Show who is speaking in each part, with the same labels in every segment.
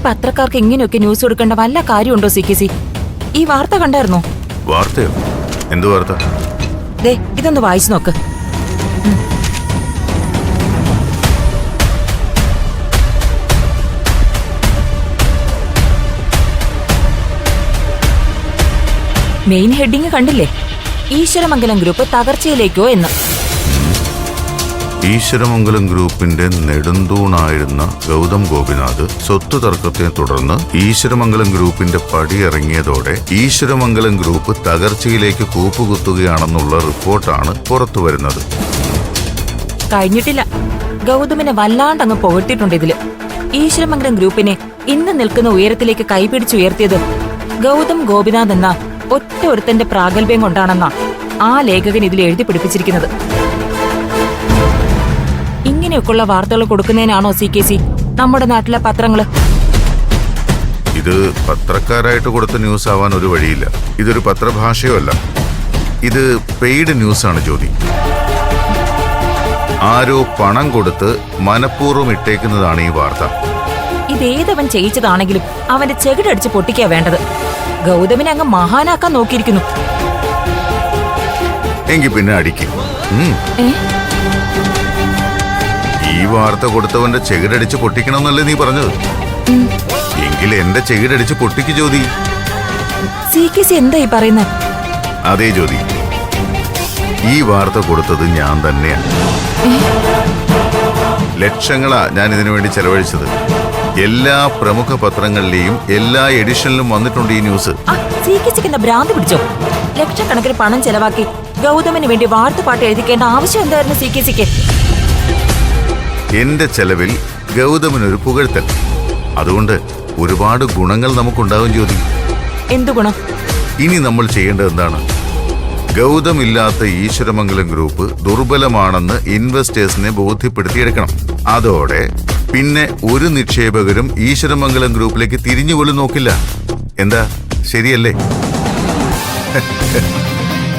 Speaker 1: പത്രക്കാർക്ക് ഇങ്ങനെയൊക്കെ ന്യൂസ് കൊടുക്കേണ്ട വല്ല കാര്യമുണ്ടോ CKC? ഈ വാർത്ത കണ്ടായിരുന്നോ?
Speaker 2: വാർത്തയോ? എന്ത് വാർത്ത?
Speaker 1: ദേ ഇതൊന്ന് വായിച്ചു നോക്ക്. മെയിൻ ഹെഡിങ് കണ്ടില്ലേ? ഈശ്വരമംഗലം ഗ്രൂപ്പ് തകർച്ചയിലേക്കോ എന്ന്.
Speaker 2: ഈശ്വരമംഗലം ഗ്രൂപ്പിന്റെ നെടുന്തൂണായിരുന്ന ഗൗതം ഗോപിനാഥ് സ്വത്ത് തർക്കത്തെ തുടർന്ന് ഈശ്വരമംഗലം ഗ്രൂപ്പിന്റെ പടിയിറങ്ങിയതോടെ ഈശ്വരമംഗലം ഗ്രൂപ്പ് തകർച്ചയിലേക്ക് കൂപ്പുകുത്തുകയാണെന്നുള്ള റിപ്പോർട്ടാണ് പുറത്തുവരുന്നത്.
Speaker 1: കഴിഞ്ഞിട്ടില്ല. ഗൗതമിനെ വല്ലാണ്ടങ്ങ് പുകഴ്ത്തിയിട്ടുണ്ട് ഇതില്. ഈശ്വരമംഗലം ഗ്രൂപ്പിനെ ഇന്ന് നിൽക്കുന്ന ഉയരത്തിലേക്ക് കൈപിടിച്ചുയർത്തിയത് ഗൗതം ഗോപിനാഥ് എന്ന ഒറ്റ ഒരുത്തന്റെ പ്രാഗൽഭ്യം കൊണ്ടാണെന്നാ ആ ലേഖകൻ ഇതിൽ എഴുതി പിടിപ്പിച്ചിരിക്കുന്നത്. ഇങ്ങനെയൊക്കെയുള്ള വാർത്തകൾ കൊടുക്കുന്നതിനാണോ CKC നമ്മുടെ നാട്ടിലെ പത്രങ്ങള്?
Speaker 2: ഇത് പത്രക്കാരായിട്ട് കൊടുത്ത ന്യൂസ് ആവാൻ ഒരു വഴിയില്ല. ഇതൊരു പത്രഭാഷയോ അല്ല, ഇത് പെയ്ഡ് ന്യൂസാണ് ജ്യോതി. ആരോ പണം കൊടുത്ത് മനഃപൂർവ്വം ഇട്ടേക്കുന്നതാണ് ഈ വാർത്ത.
Speaker 1: ഇതേതവൻ ചെയ്യിച്ചതാണെങ്കിലും അവന്റെ ചെകിടടിച്ച് പൊട്ടിക്കാ വേണ്ടത്. ഗൗതമിനെ അങ്ങ് മഹാനാക്കാൻ നോക്കിയിരിക്കുന്നു.
Speaker 2: എങ്കിൽ പിന്നെ അടിക്കും. ഈ വാർത്ത കൊടുത്തവന്റെ ചെകിടടിച്ച് പൊട്ടിക്കണമെന്നല്ലേ നീ പറഞ്ഞത്? എങ്കിൽ എന്റെ ചെകിടടിച്ച് പൊട്ടിക്ക് ജ്യോതി.
Speaker 1: CKC എന്താ ഈ പറയുന്നത്?
Speaker 2: അതേ ജ്യോതി, ഈ വാർത്ത കൊടുത്തത് ഞാൻ തന്നെയാണ്. ലക്ഷങ്ങളാ ഞാൻ ഇതിനു വേണ്ടി ചെലവഴിച്ചത്. എല്ലാ പ്രമുഖ പത്രങ്ങളിലെയും എല്ലാ എഡിഷനിലും വന്നിട്ടുണ്ട് ഈ ന്യൂസ്.
Speaker 1: CKCക്ക് എന്താ ഭ്രാന്ത് പിടിച്ചോ? ലക്ഷക്കണക്കിന് പണം ചെലവാക്കി ഗൗതമിന് വേണ്ടി വാർത്തപ്പാട്ട് എഴുതിക്കേണ്ട ആവശ്യം എന്തായിരുന്നു CKCക്ക്?
Speaker 2: എന്റെ ചെലവിൽ ഗൗതമിനൊരു പുകഴ്ത്തൽ. അതുകൊണ്ട് ഒരുപാട് ഗുണങ്ങൾ നമുക്കുണ്ടാവും ജ്യോതി.
Speaker 1: എന്തു ഗുണം?
Speaker 2: ഇനി നമ്മൾ ചെയ്യേണ്ടത് എന്താണ്? ഗൗതം ഇല്ലാത്ത ഈശ്വരമംഗലം ഗ്രൂപ്പ് ദുർബലമാണെന്ന് ഇൻവെസ്റ്റേഴ്സിനെ ബോധ്യപ്പെടുത്തിയെടുക്കണം. അതോടെ പിന്നെ ഒരു നിക്ഷേപകരും ഈശ്വരമംഗലം ഗ്രൂപ്പിലേക്ക് തിരിഞ്ഞുപോലും നോക്കില്ല. എന്താ, ശരിയല്ലേ?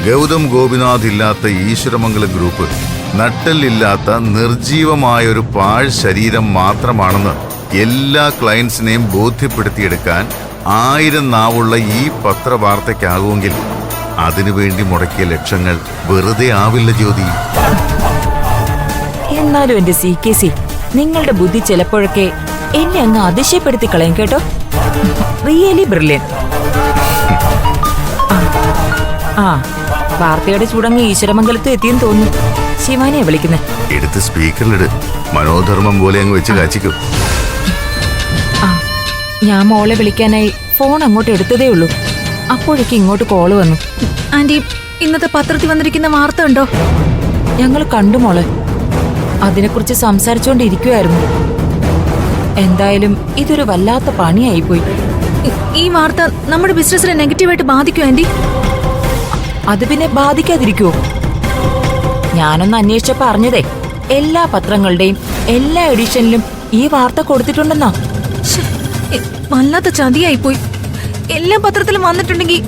Speaker 2: ഗൗതം ഗോപിനാഥ് ഇല്ലാത്ത ഈശ്വരമംഗലം ഗ്രൂപ്പ് നട്ടലില്ലാത്ത നിർജീവമായൊരു പാഴ് ശരീരം മാത്രമാണെന്ന് എല്ലാ ക്ലയൻസിനെയും ബോധ്യപ്പെടുത്തിയെടുക്കാൻ 1000 നാവുള്ള ഈ പത്രവാർത്തയ്ക്കാകുമെങ്കിൽ അതിനുവേണ്ടി മുടക്കിയ ലക്ഷങ്ങൾ വെറുതെ ആവില്ല ജ്യോതി.
Speaker 1: എന്നാലും എന്റെ CKC, നിങ്ങളുടെ ബുദ്ധി ചിലപ്പോഴൊക്കെ എന്നെ അങ്ങ് അതിശയപ്പെടുത്തി കളയും കേട്ടോ. Really brilliant. വാർത്തയുടെ ചൂടങ്ങ് ഈശ്വരമംഗലത്ത് എത്തിയെന്ന് തോന്നുന്നു. ശിവാനിയെ വിളിക്കുന്നത്.
Speaker 2: എടുത്ത് സ്പീക്കറിലിട്. മനോധർമ്മം പോലെ അങ്ങ് വെച്ച് കാച്ചിക്കും.
Speaker 1: ഞാൻ മോളെ വിളിക്കാനായി ഫോൺ അങ്ങോട്ട് എടുത്തതേ ഉള്ളൂ. അപ്പോഴേക്ക് ഇങ്ങോട്ട് കോള് വന്നു.
Speaker 3: ആന്റി, ഇന്നത്തെ പത്രത്തിൽ വന്നിരിക്കുന്ന വാർത്ത ഉണ്ടോ?
Speaker 1: ഞങ്ങൾ കണ്ടു മോളെ. അതിനെക്കുറിച്ച് സംസാരിച്ചുകൊണ്ടിരിക്കുവായിരുന്നു. എന്തായാലും ഇതൊരു വല്ലാത്ത പണിയായിപ്പോയി.
Speaker 3: ഈ വാർത്ത നമ്മുടെ ബിസിനസ്സിനെ നെഗറ്റീവായിട്ട് ബാധിക്കും ആന്റി?
Speaker 1: അത് പിന്നെ ബാധിക്കാതിരിക്കുവോ? ഞാനൊന്ന് അന്വേഷിച്ചപ്പോ അറിഞ്ഞതേ എല്ലാ പത്രങ്ങളുടെയും എല്ലാ എഡിഷനിലും ഈ വാർത്ത കൊടുത്തിട്ടുണ്ടെന്നാ.
Speaker 3: വല്ലാത്ത ചതിയായിപ്പോയി. എല്ലാ പത്രത്തിലും വന്നിട്ടുണ്ടെങ്കിൽ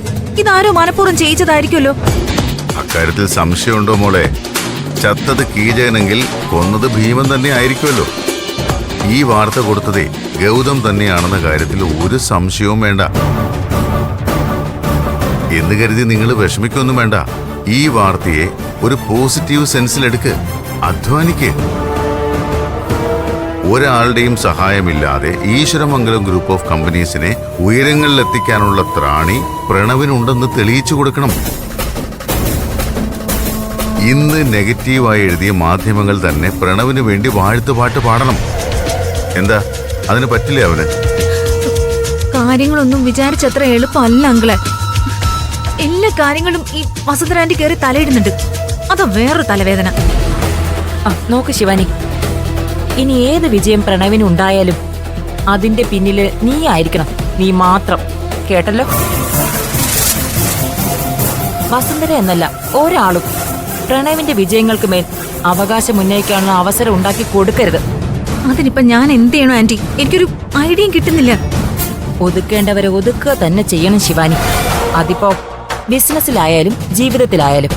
Speaker 3: ഇതാരോ മനഃപൂർവ്വം ചെയ്യിച്ചതായിരിക്കുമല്ലോ.
Speaker 2: അക്കാര്യത്തിൽ സംശയമുണ്ടോ മോളെ? ചത്തത് കീചകനെങ്കിൽ കൊന്നത് ഭീമൻ തന്നെ ആയിരിക്കുമല്ലോ. ഈ വാർത്ത കൊടുത്തതേ ഗൗതം തന്നെയാണെന്ന കാര്യത്തിൽ ഒരു സംശയവും വേണ്ട. എന്ന് കരുതി നിങ്ങൾ വിഷമിക്കൊന്നും വേണ്ട. ഈ വാർത്തയെ ഒരു പോസിറ്റീവ് സെൻസിലെടുക്ക്. അധ്വാനിക്ക്. ഒരാളുടെയും സഹായമില്ലാതെ ഈശ്വരമംഗലം ഗ്രൂപ്പ് ഓഫ് കമ്പനീസിനെ ഉയരങ്ങളിലെത്തിക്കാനുള്ള ത്രാണി പ്രണവിനുണ്ടെന്ന് തെളിയിച്ചു കൊടുക്കണം. ഇന്ന് നെഗറ്റീവായി എഴുതിയ മാധ്യമങ്ങൾ തന്നെ പ്രണവിന് വേണ്ടി വാഴ്ത്തുപാട്ട് പാടണം. എന്താ, അതിന് പറ്റില്ലേ അവന്?
Speaker 3: കാര്യങ്ങളൊന്നും വിചാരിച്ചത്ര എളുപ്പമല്ല അങ്കിളെ. എല്ലാ കാര്യങ്ങളും ഈ വസുന്ധര ആന്റി കയറി തലയിടുന്നുണ്ട്. അതാ വേറൊരു തലവേദന.
Speaker 1: നോക്ക് ശിവാനി, ഇനി ഏത് വിജയം പ്രണവിന് ഉണ്ടായാലും അതിന്റെ പിന്നില് നീ ആയിരിക്കണം. നീ മാത്രം. കേട്ടല്ലോ? വസുന്ധര എന്നല്ല ഒരാളും പ്രണവിന്റെ വിജയങ്ങൾക്ക് മേൽ അവകാശം ഉന്നയിക്കാനുള്ള അവസരം ഉണ്ടാക്കി കൊടുക്കരുത്.
Speaker 3: അതിനിപ്പോ ഞാൻ എന്ത് ചെയ്യണോ ആന്റി? എനിക്കൊരു ഐഡിയയും കിട്ടുന്നില്ല.
Speaker 1: ഒതുക്കേണ്ടവരെ ഒതുക്കുക തന്നെ ചെയ്യണം ശിവാനി. അതിപ്പോ ബിസിനസ്സിലായാലും ജീവിതത്തിലായാലും.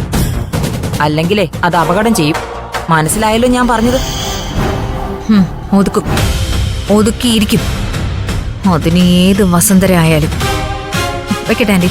Speaker 1: അല്ലെങ്കിലേ അത് അപകടം ചെയ്യും. മനസ്സിലായല്ലോ ഞാൻ പറഞ്ഞത്?
Speaker 3: ഒതുക്കും, ഒതുക്കിയിരിക്കും. അതിന് ഏത് വസന്തര ആയാലും. വെക്കട്ടെ ആന്റി.